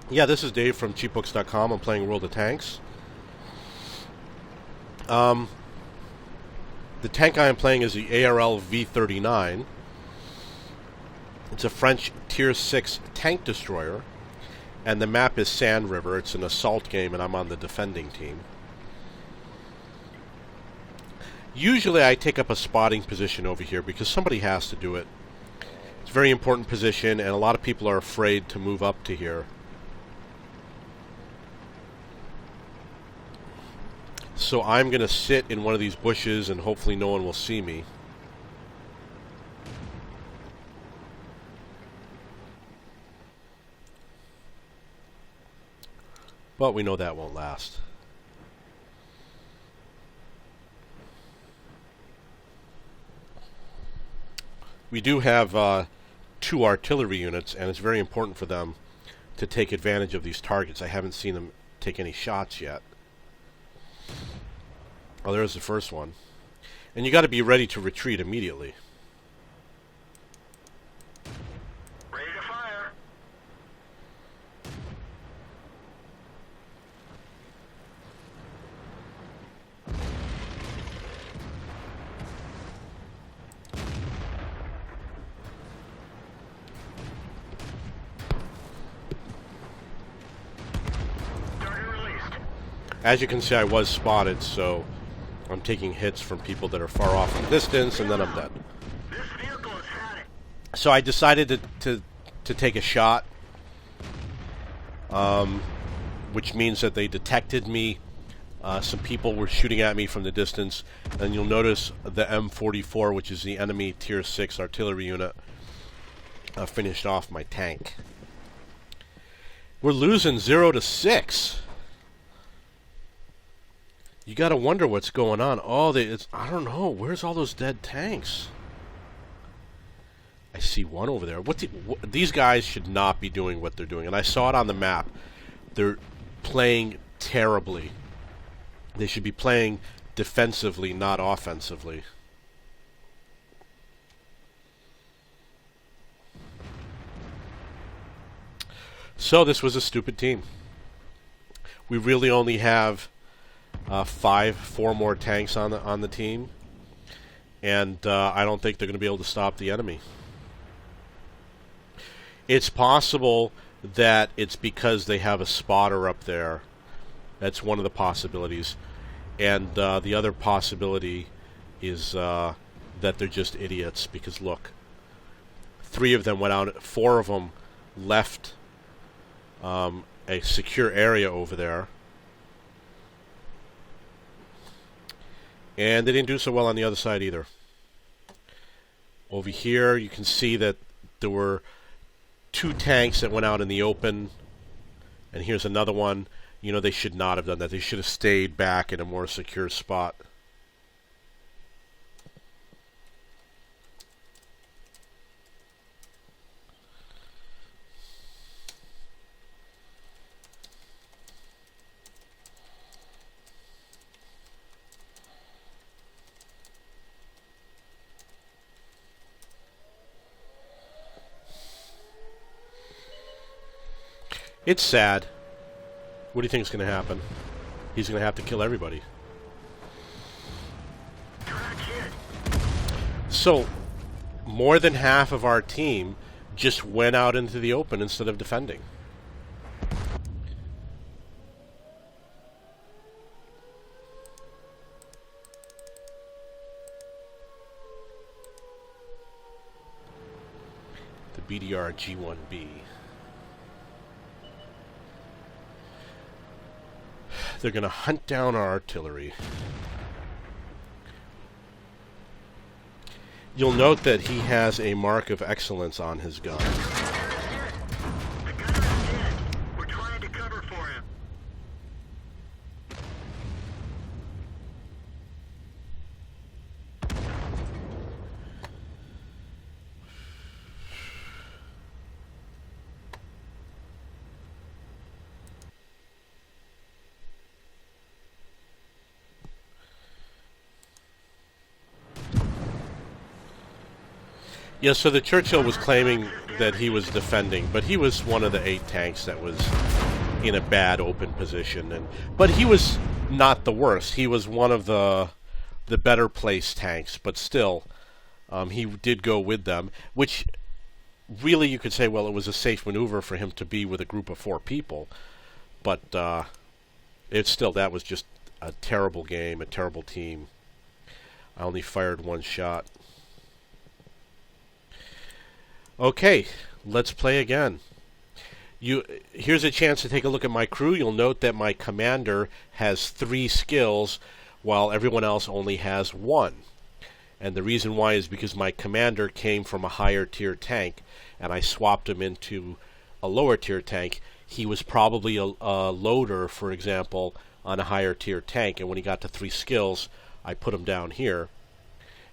Yeah, this is Dave from cheapbooks.com. I'm playing World of Tanks. The tank I am playing is the ARL V39. It's a French Tier 6 tank destroyer, and the map is Sand River. It's an assault game, and I'm on the defending team. Usually I take up a spotting position over here because somebody has to do it. It's a very important position, and a lot of people are afraid to move up to here. So I'm going to sit in one of these bushes and hopefully no one will see me. But we know that won't last. We do have 2 artillery units, and it's very important for them to take advantage of these targets. I haven't seen them take any shots yet. Oh, there's the first one. And you got to be ready to retreat immediately. Ready to fire. Target released. As you can see, I was spotted, so I'm taking hits from people that are far off in the distance, and then I'm dead. This vehicle has had it. So I decided to take a shot, which means that they detected me. Some people were shooting at me from the distance, and you'll notice the M44, which is the enemy Tier 6 artillery unit, finished off my tank. We're losing 0-6. You gotta wonder what's going on. Oh, I don't know. Where's all those dead tanks? I see one over there. These guys should not be doing what they're doing. And I saw it on the map. They're playing terribly. They should be playing defensively, not offensively. So this was a stupid team. We really only have 4 more tanks on the team, and I don't think they're going to be able to stop the enemy. It's possible that it's because they have a spotter up there. That's one of the possibilities, and the other possibility is that they're just idiots. Because look, 3 of them went out. 4 of them left a secure area over there. And they didn't do so well on the other side either. Over here, you can see that there were 2 tanks that went out in the open. And here's another one. You know, they should not have done that. They should have stayed back in a more secure spot. It's sad. What do you think is going to happen? He's going to have to kill everybody. So, more than half of our team just went out into the open instead of defending. The BDR G1B. They're going to hunt down our artillery. You'll note that he has a mark of excellence on his gun. The gunner is dead. We're trying to cover for him. Yeah, so the Churchill was claiming that he was defending, but he was one of the 8 tanks that was in a bad open position, but he was not the worst. He was one of the better placed tanks, but still, he did go with them, which really you could say, well, it was a safe maneuver for him to be with a group of 4 people, but it's still, that was just a terrible game, a terrible team. I only fired 1 shot. Okay, let's play again. Here's a chance to take a look at my crew. You'll note that my commander has 3 skills, while everyone else only has 1. And the reason why is because my commander came from a higher tier tank, and I swapped him into a lower tier tank. He was probably a loader, for example, on a higher tier tank, and when he got to 3 skills, I put him down here,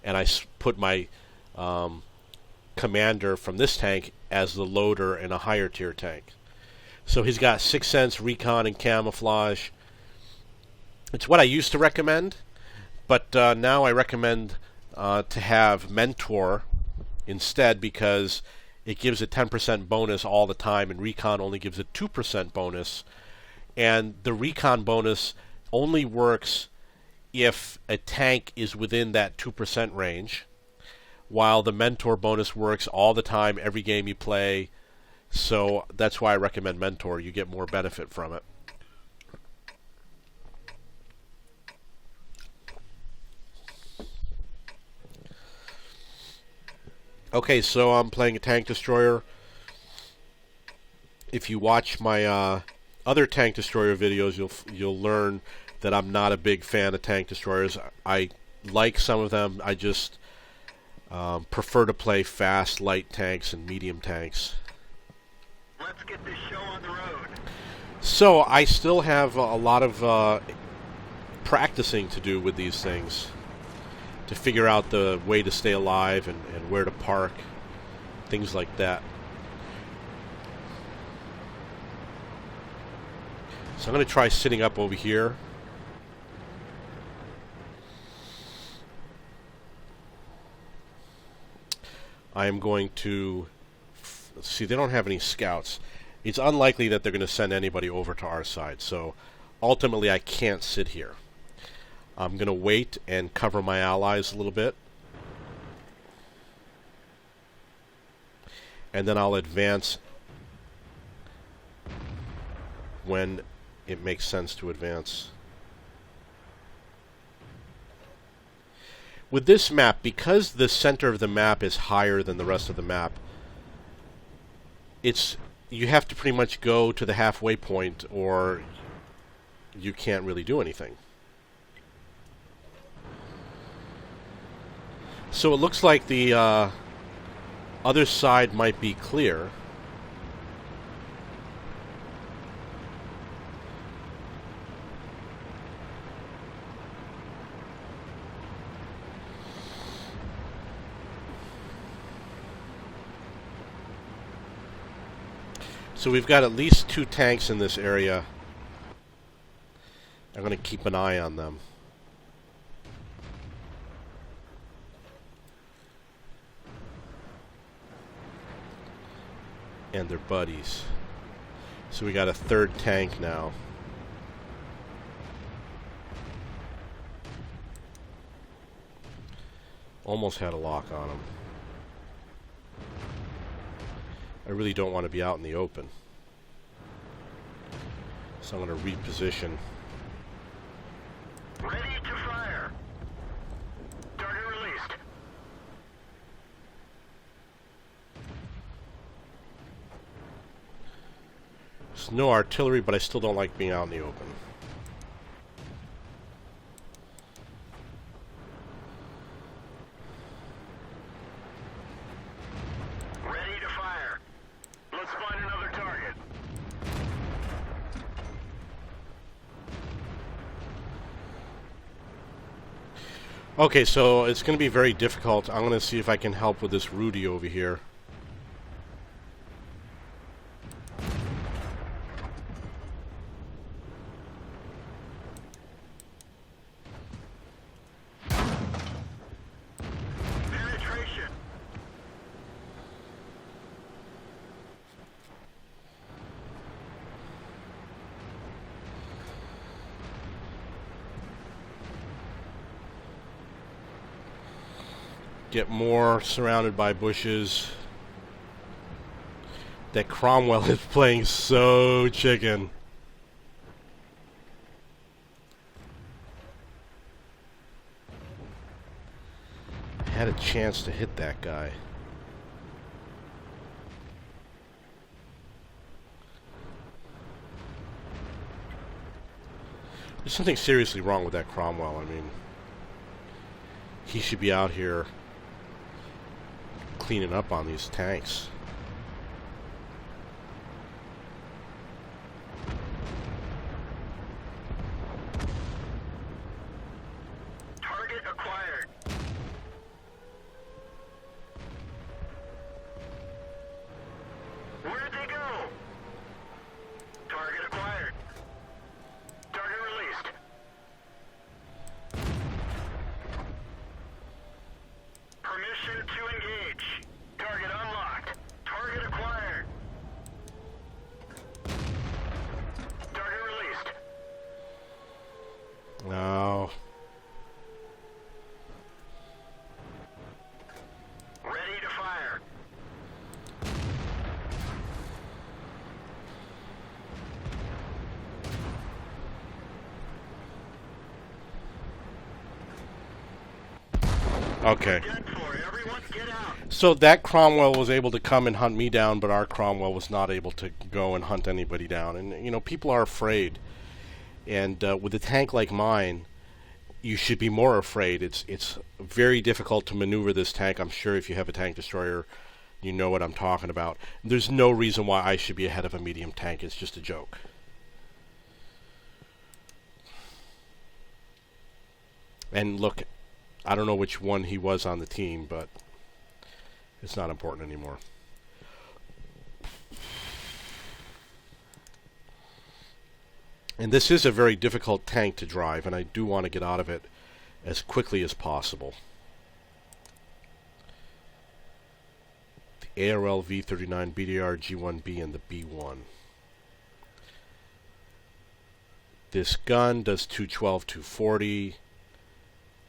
and I put my commander from this tank as the loader in a higher tier tank. So he's got 6th Sense, Recon, and Camouflage. It's what I used to recommend, but now I recommend to have Mentor instead, because it gives a 10% bonus all the time, and Recon only gives a 2% bonus. And the Recon bonus only works if a tank is within that 2% range, while the Mentor bonus works all the time, every game you play. So that's why I recommend Mentor. You get more benefit from it. Okay, so I'm playing a tank destroyer. If you watch my other tank destroyer videos, you'll learn that I'm not a big fan of tank destroyers. I like some of them. I just prefer to play fast, light tanks and medium tanks. Let's get this show on the road. So I still have a lot of practicing to do with these things, to figure out the way to stay alive and where to park, things like that. So I'm going to try sitting up over here. I am going to see, they don't have any scouts. It's unlikely that they're going to send anybody over to our side, so ultimately I can't sit here. I'm going to wait and cover my allies a little bit, and then I'll advance when it makes sense to advance. With this map, because the center of the map is higher than the rest of the map, you have to pretty much go to the halfway point or you can't really do anything. So it looks like the other side might be clear. So we've got at least 2 tanks in this area. I'm going to keep an eye on them. And their buddies. So we got a 3rd tank now. Almost had a lock on them. I really don't want to be out in the open. So I'm going to reposition. Ready to fire. Target released. There's no artillery, but I still don't like being out in the open. Ready to fire. Let's find another target. Okay, so it's going to be very difficult. I'm going to see if I can help with this Rudy over here. Penetration. get more surrounded by bushes. That Cromwell is playing so chicken. I had a chance to hit that guy. There's something seriously wrong with that Cromwell. I mean, he should be out here cleaning up on these tanks. Target acquired. Where'd they go? Target acquired. Target released. Permission to engage. Target unlocked. Target acquired. Target released. No. Ready to fire. Okay. Dead for everyone, get out. So that Cromwell was able to come and hunt me down, but our Cromwell was not able to go and hunt anybody down. And, you know, people are afraid. And with a tank like mine, you should be more afraid. It's very difficult to maneuver this tank. I'm sure if you have a tank destroyer, you know what I'm talking about. There's no reason why I should be ahead of a medium tank. It's just a joke. And look, I don't know which one he was on the team, but it's not important anymore. And this is a very difficult tank to drive, and I do want to get out of it as quickly as possible. The ARL V39, BDR, G1B, and the B1. This gun does 212, 240.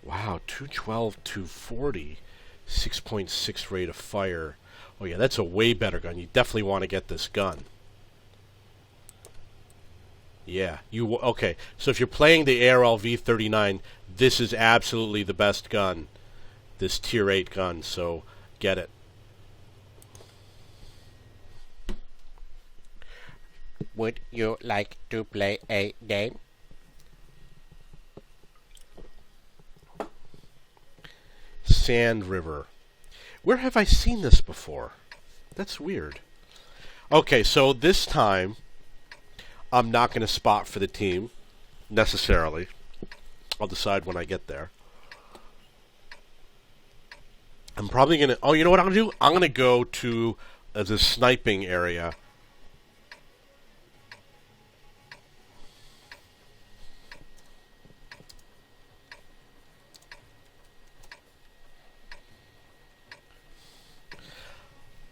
Wow, 212, 240. 6.6 rate of fire. Oh yeah, that's a way better gun. You definitely want to get this gun. Yeah, okay. So if you're playing the ARL V39, this is absolutely the best gun. This tier 8 gun, so get it. Would you like to play a game? Sand River. Where have I seen this before? That's weird. Okay, so this time I'm not going to spot for the team necessarily. I'll decide when I get there. I'm probably going to... Oh, you know what I'm going to do? I'm going to go to the sniping area.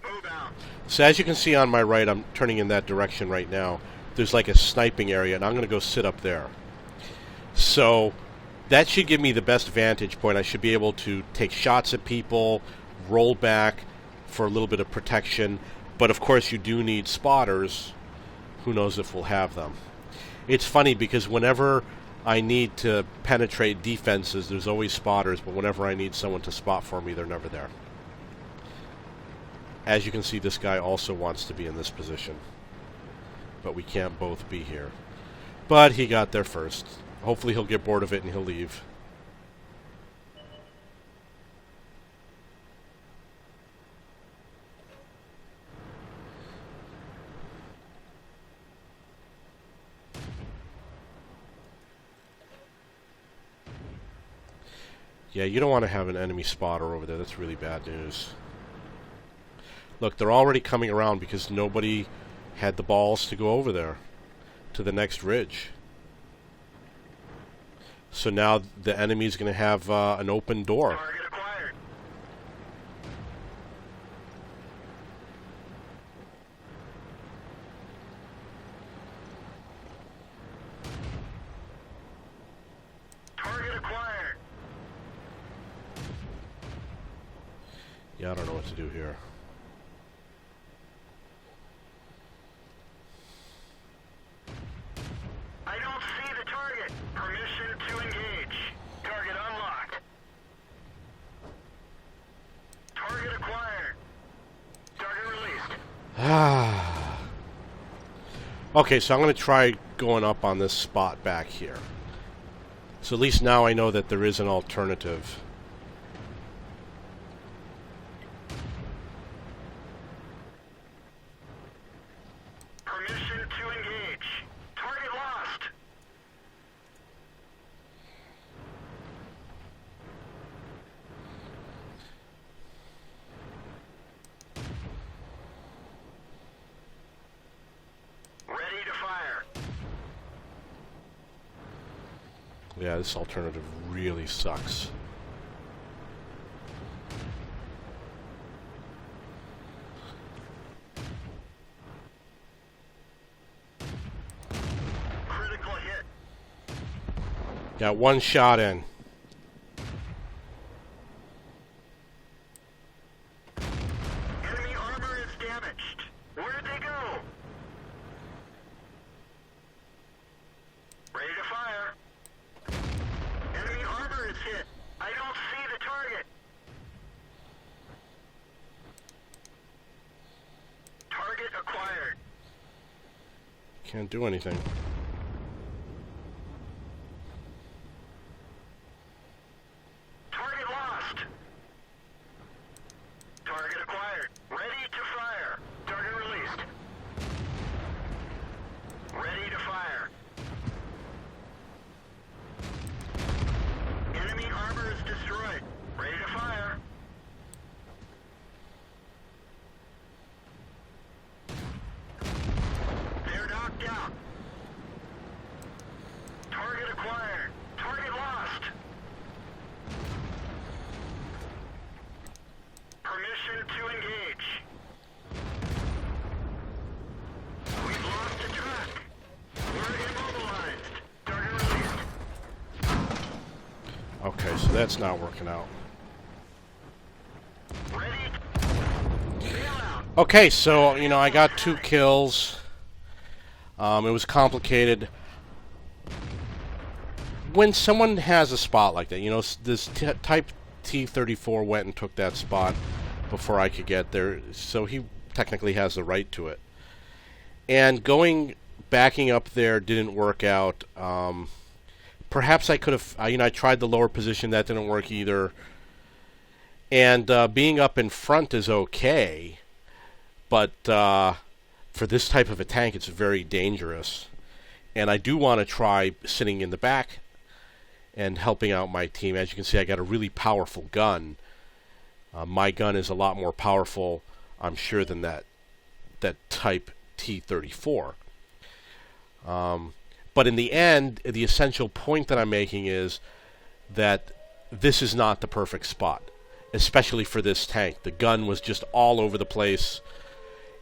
Move out. So as you can see on my right, I'm turning in that direction right now. There's like a sniping area, and I'm going to go sit up there. So that should give me the best vantage point. I should be able to take shots at people, roll back for a little bit of protection. But of course you do need spotters. Who knows if we'll have them. It's funny because whenever I need to penetrate defenses, there's always spotters, but whenever I need someone to spot for me, they're never there. As you can see, this guy also wants to be in this position. But we can't both be here. But he got there first. Hopefully he'll get bored of it and he'll leave. Yeah, you don't want to have an enemy spotter over there. That's really bad news. Look, they're already coming around because nobody had the balls to go over there to the next ridge. So now the enemy's going to have an open door. Target acquired. Target acquired. Yeah, I don't know what to do here. I don't see the target. Permission to engage. Target unlocked. Target acquired. Target released. Ah. Okay, so I'm going to try going up on this spot back here. So at least now I know that there is an alternative. Permission to engage. Target lost. Ready to fire. Yeah, this alternative really sucks. Critical hit. Got one shot in. Enemy armor is damaged. Where'd they go? Ready to fire. Enemy armor is hit. I don't see the target. Target acquired. Can't do anything. Target lost. Target acquired. Ready to fire. Target released. Ready to fire. Enemy armor is destroyed. Ready to fire. They're knocked out. Target acquired. Target lost. Permission to engage. We've lost the track. We're immobilized. Target released. Okay, so that's not working out. Ready. Bail out. Okay, so, you know, I got 2 kills. It was complicated. When someone has a spot like that, you know, this Type T-34 went and took that spot before I could get there, so he technically has the right to it. And backing up there didn't work out. Perhaps I could have, you know, I tried the lower position, that didn't work either. And being up in front is okay, but for this type of a tank, it's very dangerous. And I do want to try sitting in the back and helping out my team. As you can see, I got a really powerful gun. My gun is a lot more powerful, I'm sure, than that Type T-34. But in the end, the essential point that I'm making is that this is not the perfect spot, especially for this tank. The gun was just all over the place,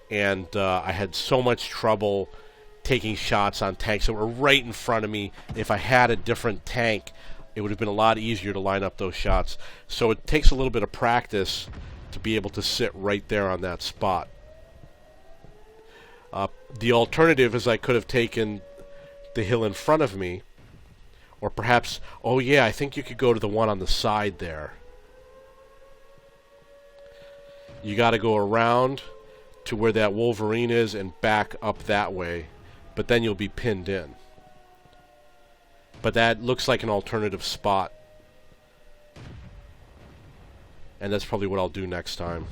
and I had so much trouble taking shots on tanks that were right in front of me. If I had a different tank, it would have been a lot easier to line up those shots. So it takes a little bit of practice to be able to sit right there on that spot. The alternative is I could have taken the hill in front of me, or perhaps, oh yeah, I think you could go to the one on the side there. You got to go around to where that Wolverine is and back up that way, but then you'll be pinned in. But that looks like an alternative spot, and that's probably what I'll do next time.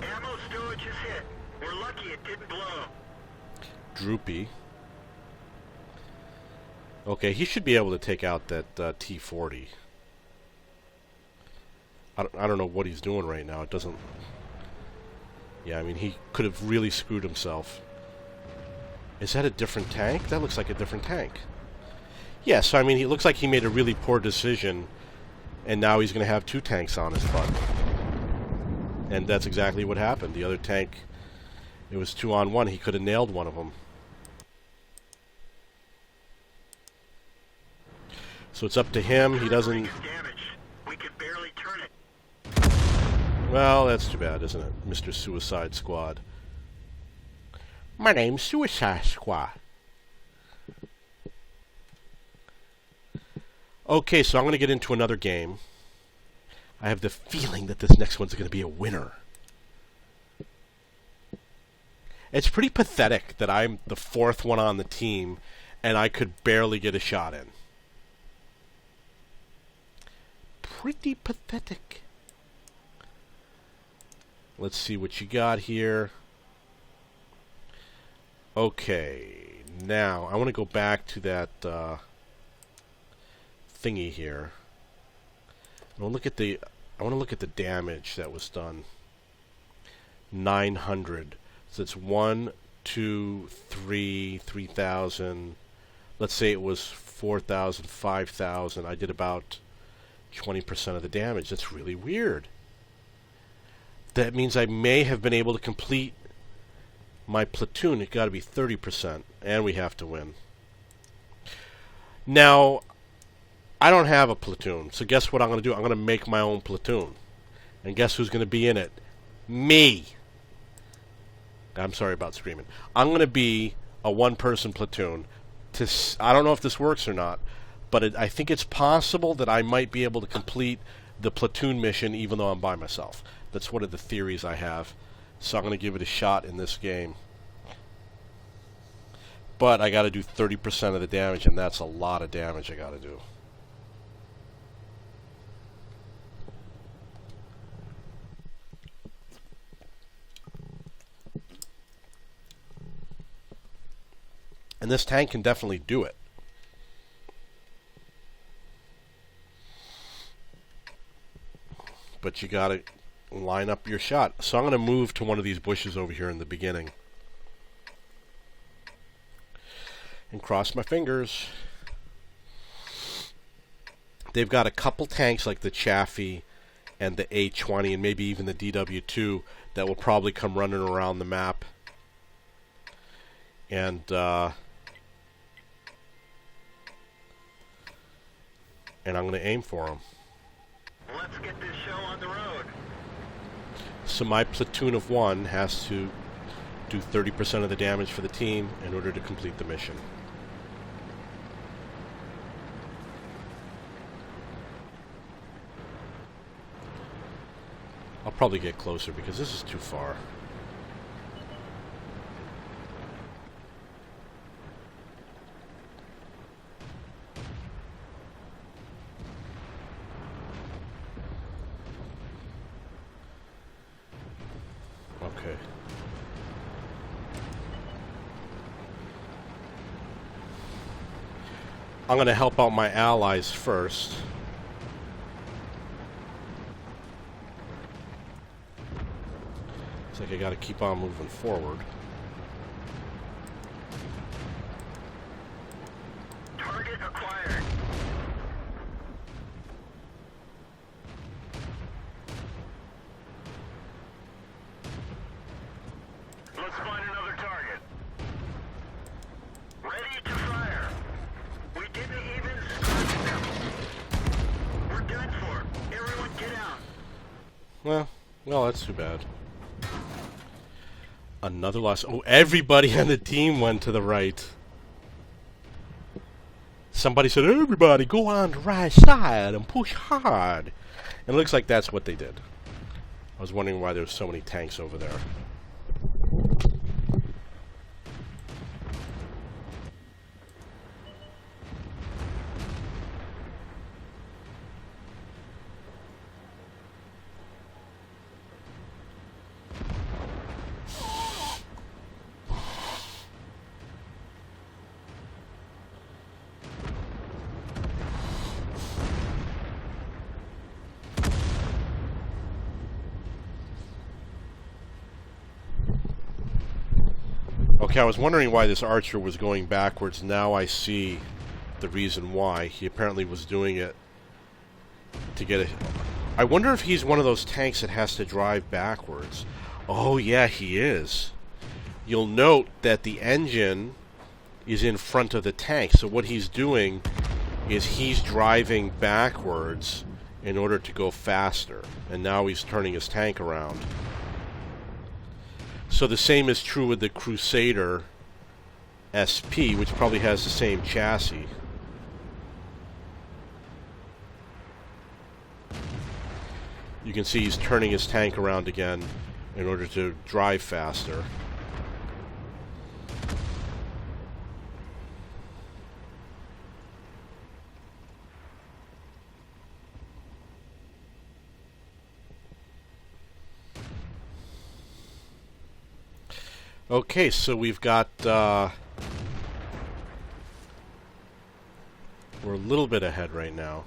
Ammo storage is hit. We're lucky it didn't blow. Droopy. Okay, he should be able to take out that T-40. I don't know what he's doing right now. It doesn't... Yeah, I mean, he could have really screwed himself. Is that a different tank? That looks like a different tank. Yeah, so I mean, it looks like he made a really poor decision, and now he's going to have 2 tanks on his butt. And that's exactly what happened. The other tank, it was 2-on-1. He could have nailed one of them. So it's up to him. He doesn't... We could barely turn it. Well, that's too bad, isn't it, Mr. Suicide Squad? My name's Suicide Squad. Okay, so I'm going to get into another game. I have the feeling that this next one's going to be a winner. It's pretty pathetic that I'm the fourth one on the team and I could barely get a shot in. Pretty pathetic. Let's see what you got here. Okay, now I want to go back to that thingy here. I want to look at the damage that was done. 900. So it's 1, 2, 3, 3,000. Let's say it was 4,000, 5,000. I did about 20% of the damage. That's really weird. That means I may have been able to complete my platoon. It got to be 30%, and we have to win. Now, I don't have a platoon, so guess what I'm going to do? I'm going to make my own platoon. And guess who's going to be in it? Me! I'm sorry about screaming. I'm going to be a one-person platoon. I don't know if this works or not, but I think it's possible that I might be able to complete the platoon mission even though I'm by myself. That's one of the theories I have. So I'm going to give it a shot in this game. But I got to do 30% of the damage, and that's a lot of damage I got to do. And this tank can definitely do it. But you gotta line up your shot. So I'm gonna move to one of these bushes over here in the beginning. And cross my fingers. They've got a couple tanks like the Chaffee and the A20 and maybe even the DW2 that will probably come running around the map. And I'm going to aim for them. Let's get this show on the road. So my platoon of one has to do 30% of the damage for the team in order to complete the mission. I'll probably get closer because this is too far. Okay. I'm going to help out my allies first. It's like I got to keep on moving forward. Target acquired. Let's find another target. Ready to fire. We didn't even scratch them. We're done for. Everyone get out. Well, that's too bad. Another loss. Oh, everybody on the team went to the right. Somebody said, everybody go on the right side and push hard. And it looks like that's what they did. I was wondering why there were so many tanks over there. Okay, I was wondering why this archer was going backwards. Now I see the reason why. He apparently was doing it to get it. I wonder if he's one of those tanks that has to drive backwards. Oh, yeah, he is. You'll note that the engine is in front of the tank. So what he's doing is he's driving backwards in order to go faster, and now he's turning his tank around. So the same is true with the Crusader SP, which probably has the same chassis. You can see he's turning his tank around again in order to drive faster. Okay, so we've got we're a little bit ahead right now,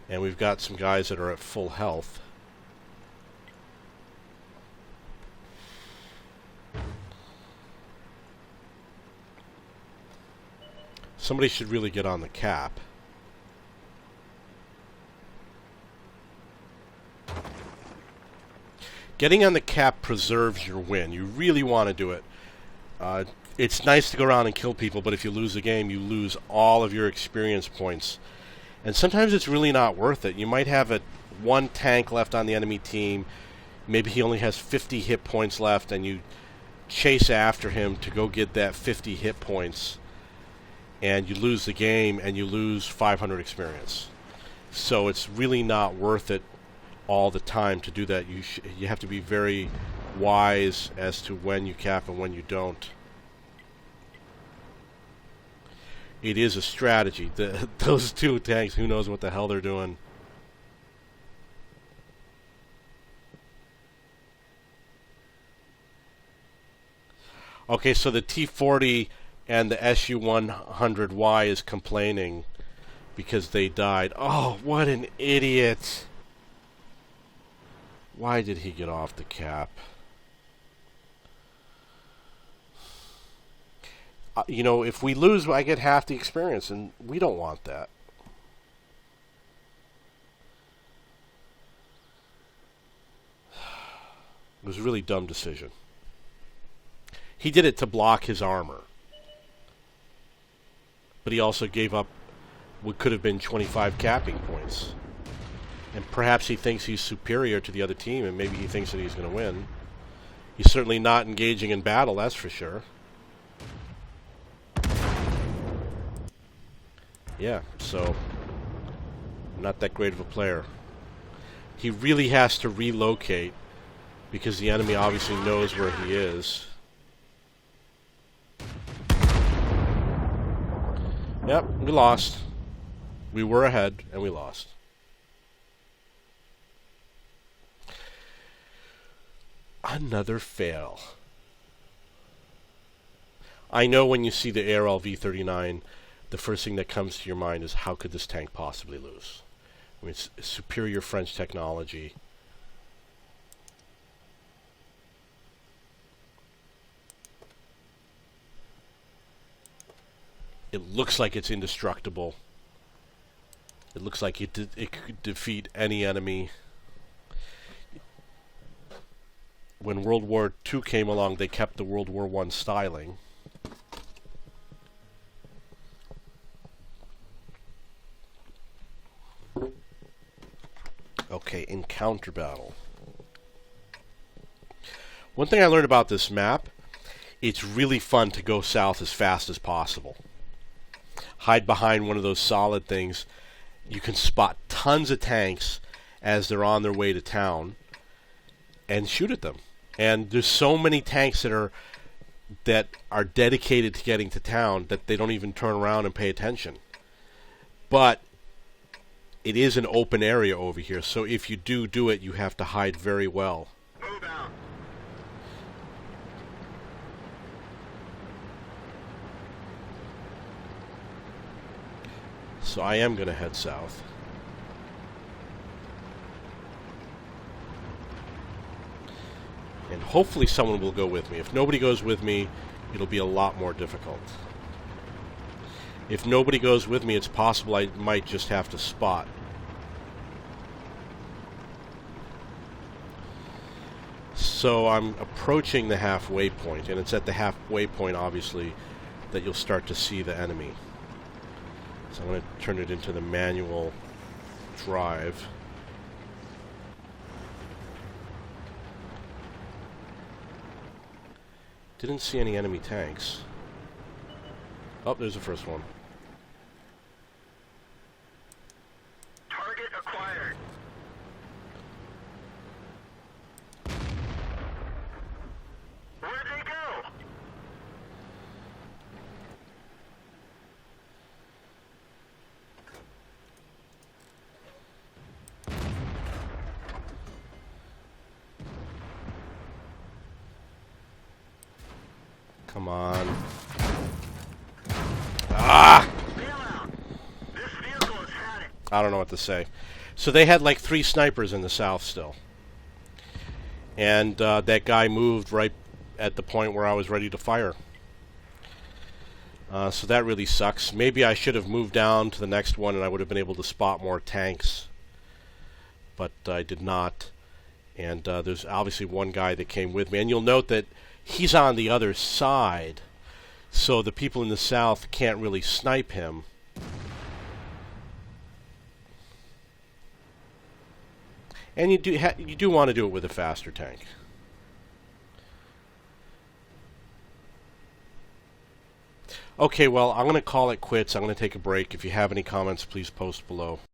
and we've got some guys that are at full health. Somebody should really get on the cap. Getting on the cap preserves your win. You really want to do it. It's nice to go around and kill people, but if you lose the game, you lose all of your experience points. And sometimes it's really not worth it. You might have one tank left on the enemy team. Maybe he only has 50 hit points left, and you chase after him to go get that 50 hit points. And you lose the game, and you lose 500 experience. So it's really not worth it all the time to do that. You have to be very wise as to when you cap and when you don't. It is a strategy. Those two tanks, who knows what the hell they're doing. Okay, so the T-40 and the SU-100Y is complaining because they died. Oh, what an idiot. Why did he get off the cap? You know, if we lose, I get half the experience, and we don't want that. It was a really dumb decision. He did it to block his armor. But he also gave up what could have been 25 capping points. And perhaps he thinks he's superior to the other team, and maybe he thinks that he's going to win. He's certainly not engaging in battle, that's for sure. Yeah, so not that great of a player. He really has to relocate because the enemy obviously knows where he is. Yep, we lost. We were ahead, and we lost. Another fail. I know when you see the ARL V39, the first thing that comes to your mind is how could this tank possibly lose? I mean, it's superior French technology. It looks like it's indestructible. It looks like it could defeat any enemy. When World War II came along, they kept the World War I styling. Okay, encounter battle. One thing I learned about this map, it's really fun to go south as fast as possible. Hide behind one of those solid things. You can spot tons of tanks as they're on their way to town and shoot at them. And there's so many tanks that are dedicated to getting to town that they don't even turn around and pay attention. But it is an open area over here, so if you do it, you have to hide very well. Move out. So I am going to head south. And hopefully someone will go with me. If nobody goes with me, it'll be a lot more difficult. If nobody goes with me, it's possible I might just have to spot. So I'm approaching the halfway point, and it's at the halfway point, obviously, that you'll start to see the enemy. So I'm going to turn it into the manual drive. Didn't see any enemy tanks. Oh, there's the first one. Target acquired. Where'd they go? Come on. Ah! Bail out. This vehicle has had it. I don't know what to say. So they had like 3 snipers in the south still. And that guy moved right at the point where I was ready to fire. So that really sucks. Maybe I should have moved down to the next one and I would have been able to spot more tanks. But I did not. And there's obviously one guy that came with me. And you'll note that he's on the other side. So the people in the south can't really snipe him. And you do want to do it with a faster tank. Okay, well, I'm going to call it quits. I'm going to take a break. If you have any comments, please post below.